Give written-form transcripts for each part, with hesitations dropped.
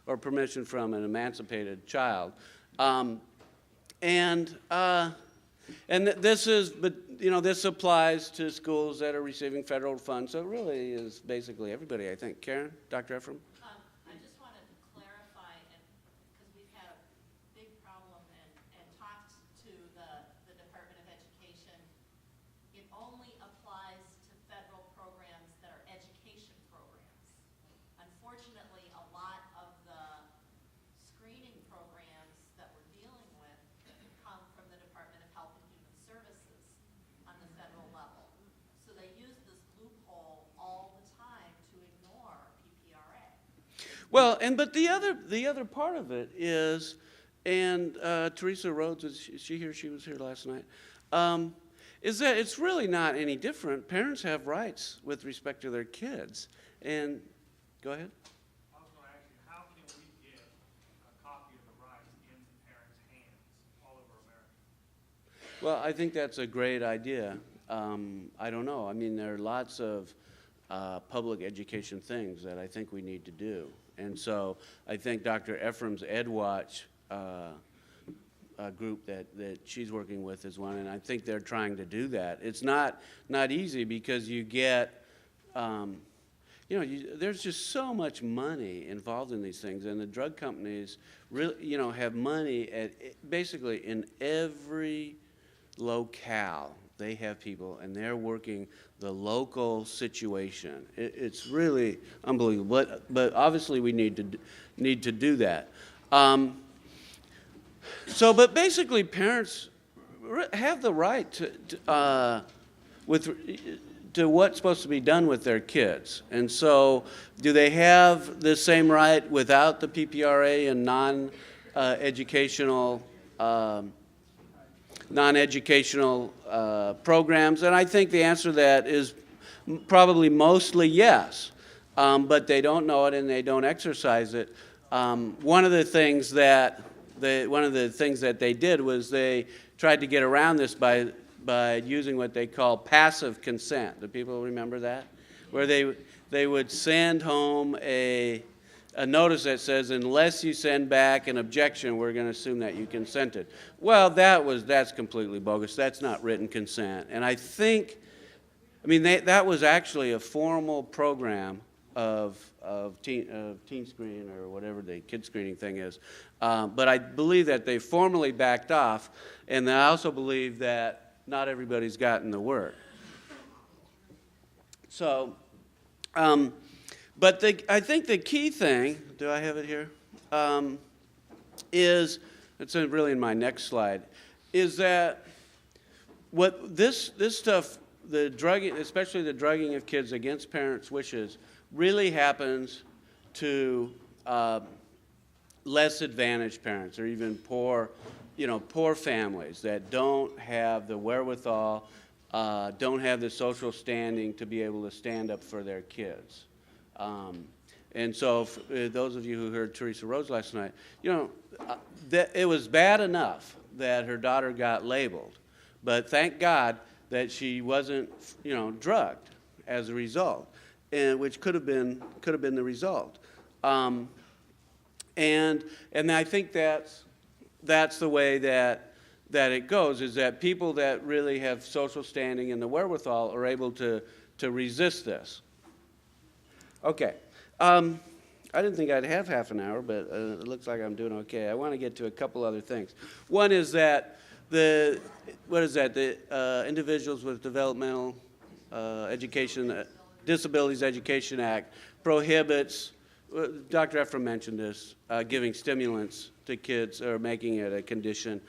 or permission from an emancipated child. This applies to schools that are receiving federal funds, so it really is basically everybody, I think. Karen, Dr. Ephraim? I just wanted to clarify, because we've had a big problem and talked to the Department of Education. It only applies to federal programs that are education programs. Unfortunately, a lot of the screening programs that we're dealing with come from the Department of Health and Human Services on the federal level. So they use this loophole all the time to ignore PPRA. Well, but the other part of it is, and Teresa Rhodes, is she here? She was here last night. Is that it's really not any different. Parents have rights with respect to their kids. And go ahead. I was going to ask you, how can we get a copy of the rights in parents' hands all over America? Well, I think that's a great idea. I don't know. I mean, there are lots of public education things that I think we need to do. And so I think Dr. Ephraim's EdWatch group that she's working with is one, and I think they're trying to do that. It's not easy because you get, there's just so much money involved in these things, and the drug companies really, have money basically in every locale. They have people, and they're working the local situation. It's really unbelievable. But obviously, we need to do that. But basically, parents have the right to what's supposed to be done with their kids. And so, do they have the same right without the PPRA and non-educational programs? And I think the answer to that is probably mostly yes, but they don't know it and they don't exercise it. One of the things that they did was they tried to get around this by using what they call passive consent. Do people remember that? Where they would send home a notice that says, unless you send back an objection, we're going to assume that you consented. Well, that's completely bogus. That's not written consent. And that was actually a formal program of teen screening or whatever the kid screening thing is. But I believe that they formally backed off, and I also believe that not everybody's gotten the word. So, but I think the key thing, do I have it here? It's really in my next slide, is that what this stuff, the drugging, especially the drugging of kids against parents' wishes, really happens to less advantaged parents or even poor families that don't have the wherewithal, don't have the social standing to be able to stand up for their kids. And so those of you who heard Teresa Rhodes last night, that it was bad enough that her daughter got labeled, but thank God that she wasn't, drugged as a result, and which could have been the result. And I think that's the way that it goes, is that people that really have social standing and the wherewithal are able to resist this. Okay. I didn't think I'd have half an hour, but it looks like I'm doing okay. I want to get to a couple other things. One is that the Individuals with Developmental Disabilities Education Act prohibits, Dr. Ephraim mentioned this, giving stimulants to kids or making it a condition.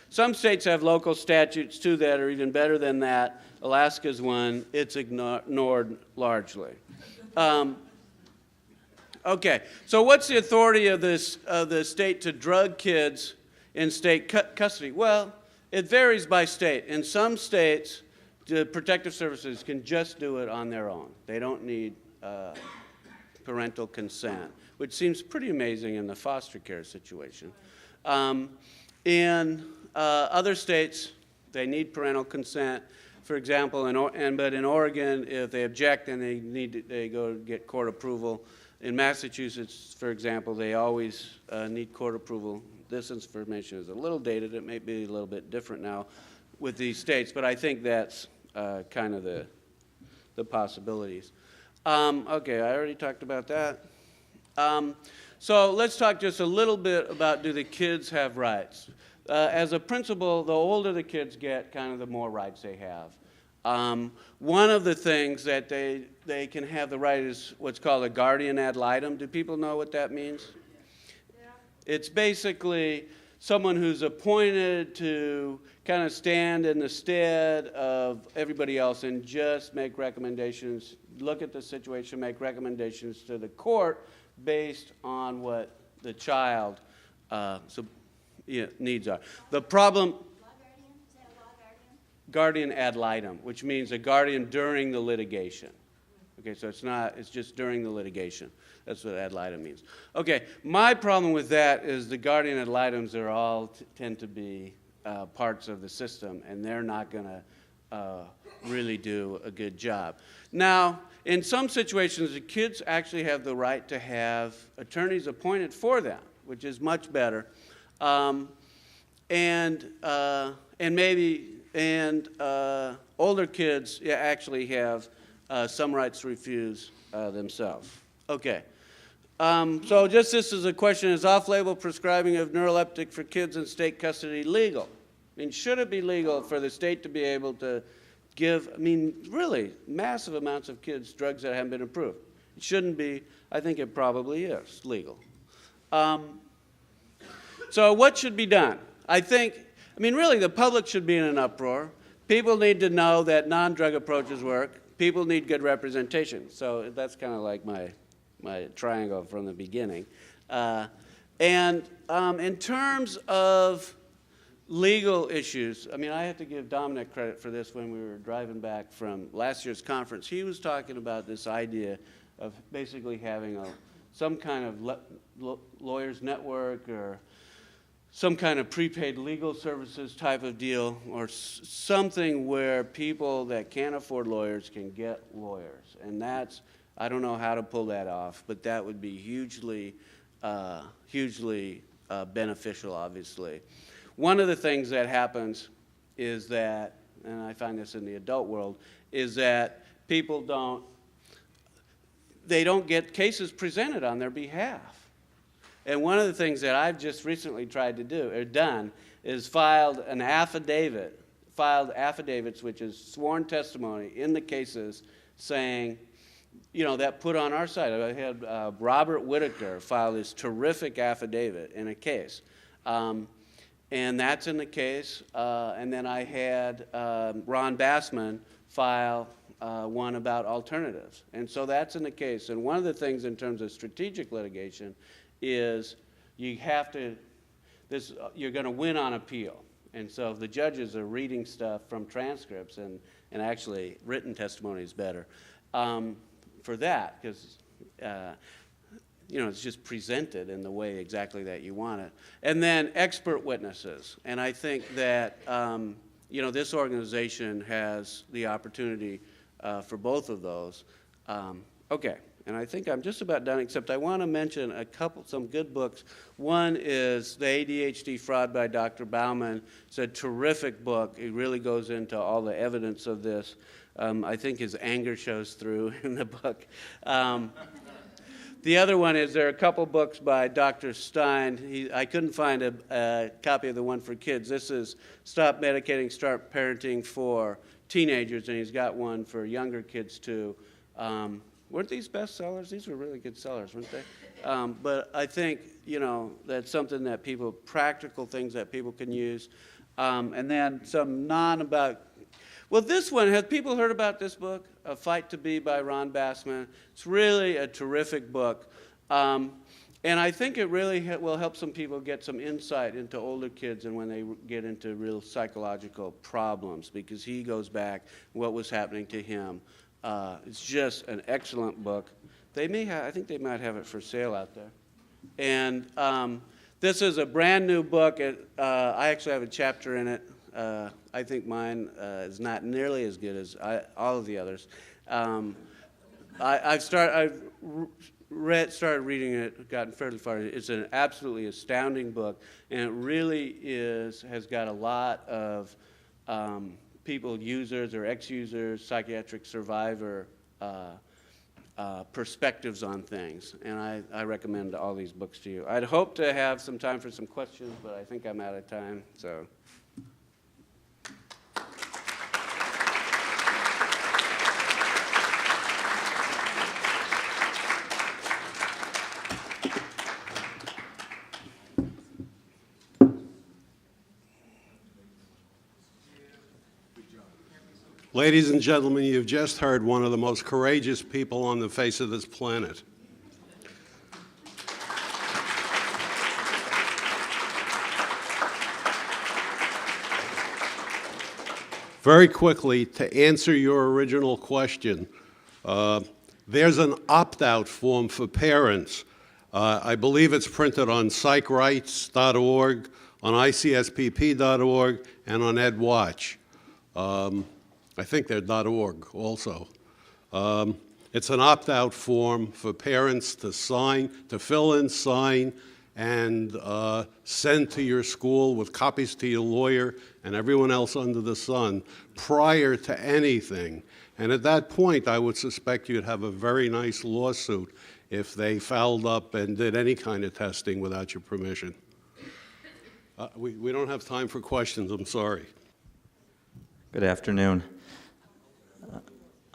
Some states have local statutes, too, that are even better than that. Alaska's one. It's ignored largely. Okay, so what's the authority of the state to drug kids in state custody? Well, it varies by state. In some states, the protective services can just do it on their own. They don't need parental consent, which seems pretty amazing in the foster care situation. In other states, they need parental consent. For example, but in Oregon, if they object, then they go get court approval. In Massachusetts, for example, they always need court approval. This information is a little dated. It may be a little bit different now with these states, but I think that's kind of the possibilities. Okay, I already talked about that. So let's talk just a little bit about, do the kids have rights? As a principal, the older the kids get, kind of the more rights they have. One of the things that they can have the right is what's called a guardian ad litem. Do people know what that means? Yeah. It's basically someone who's appointed to kind of stand in the stead of everybody else and just make recommendations, look at the situation, make recommendations to the court based on what the child needs are. The problem... Guardian ad litem, which means a guardian during the litigation. Okay, so it's just during the litigation. That's what ad litem means. Okay, my problem with that is the guardian ad litems are all tend to be parts of the system, and they're not going to really do a good job. Now, in some situations, the kids actually have the right to have attorneys appointed for them, which is much better. Older kids actually have some rights to refuse themselves. Okay. So just this is a question, is off-label prescribing of neuroleptic for kids in state custody legal? I mean, should it be legal for the state to be able to give, I mean, really massive amounts of kids drugs that haven't been approved? It shouldn't be. I think it probably is legal. So what should be done? I mean, really, the public should be in an uproar. People need to know that non-drug approaches work. People need good representation. So that's kind of like my triangle from the beginning. In terms of legal issues, I mean, I have to give Dominic credit for this when we were driving back from last year's conference. He was talking about this idea of basically having some kind of lawyers network or some kind of prepaid legal services type of deal, or something where people that can't afford lawyers can get lawyers. And I don't know how to pull that off, but that would be hugely beneficial, obviously. One of the things that happens is that, and I find this in the adult world, is that people don't get cases presented on their behalf. And one of the things that I've just recently tried to do, or done, is filed affidavits, which is sworn testimony in the cases saying, that put on our side. I had Robert Whitaker file this terrific affidavit in a case. And that's in the case. And then I had Ron Bassman file one about alternatives. And so that's in the case. And one of the things in terms of strategic litigation is you're going to win on appeal. And so the judges are reading stuff from transcripts, and actually written testimony is better for that, because it's just presented in the way exactly that you want it. And then expert witnesses. And I think that this organization has the opportunity for both of those. Okay. And I think I'm just about done, except I want to mention some good books. One is The ADHD Fraud by Dr. Bauman. It's a terrific book. It really goes into all the evidence of this. I think his anger shows through in the book. The other one is, there are a couple books by Dr. Stein. I couldn't find a copy of the one for kids. This is Stop Medicating, Start Parenting for Teenagers, and he's got one for younger kids too. Weren't these bestsellers? These were really good sellers, weren't they? But I think, that's something that practical things that people can use. And then some this one, have people heard about this book, A Fight to Be by Ron Bassman? It's really a terrific book. And I think it really will help some people get some insight into older kids and when they get into real psychological problems, because he goes back what was happening to him. It's just an excellent book. I think they might have it for sale out there. And this is a brand new book. I actually have a chapter in it. I think mine is not nearly as good as all of the others. I've started reading it, gotten fairly far. It's an absolutely astounding book, and it really has got a lot of people, users or ex-users, psychiatric survivor perspectives on things, and I recommend all these books to you. I'd hope to have some time for some questions, but I think I'm out of time, so. Ladies and gentlemen, you've just heard one of the most courageous people on the face of this planet. Very quickly, to answer your original question, there's an opt-out form for parents. I believe it's printed on psychrights.org, on icspp.org, and on EdWatch. I think they're .org also. It's an opt-out form for parents to sign, to fill in, sign, and send to your school with copies to your lawyer and everyone else under the sun prior to anything. And at that point, I would suspect you'd have a very nice lawsuit if they fouled up and did any kind of testing without your permission. We don't have time for questions, I'm sorry. Good afternoon.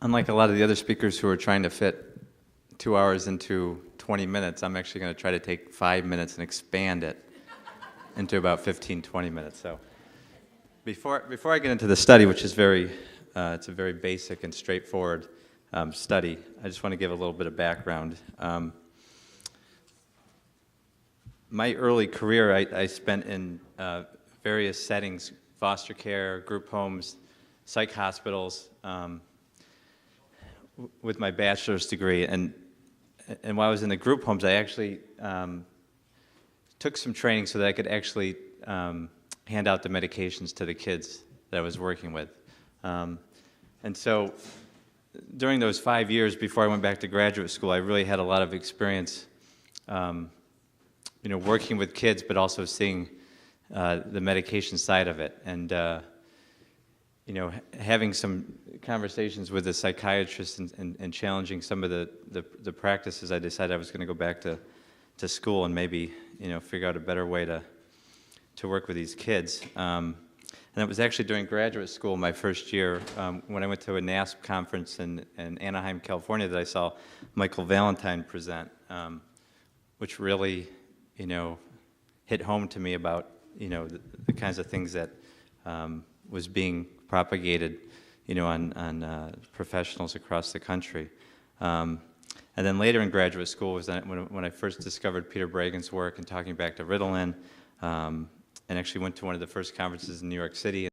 Unlike a lot of the other speakers who are trying to fit 2 hours into 20 minutes, I'm actually going to try to take 5 minutes and expand it into about 15, 20 minutes. So before I get into the study, which is it's a very basic and straightforward study, I just want to give a little bit of background. My early career, I spent in various settings: foster care, group homes, psych hospitals, with my bachelor's degree. And while I was in the group homes, I actually took some training so that I could actually hand out the medications to the kids that I was working with. And so during those 5 years before I went back to graduate school, I really had a lot of experience working with kids, but also seeing the medication side of it. And having some conversations with a psychiatrist and challenging some of the practices, I decided I was going to go back to school and maybe figure out a better way to work with these kids. And it was actually during graduate school, my first year, when I went to a NASP conference in Anaheim, California, that I saw Michael Valentine present, which really hit home to me about the kinds of things that was being propagated, on professionals across the country. And then later in graduate school was when I first discovered Peter Bregan's work and talking back to Ritalin, and actually went to one of the first conferences in New York City.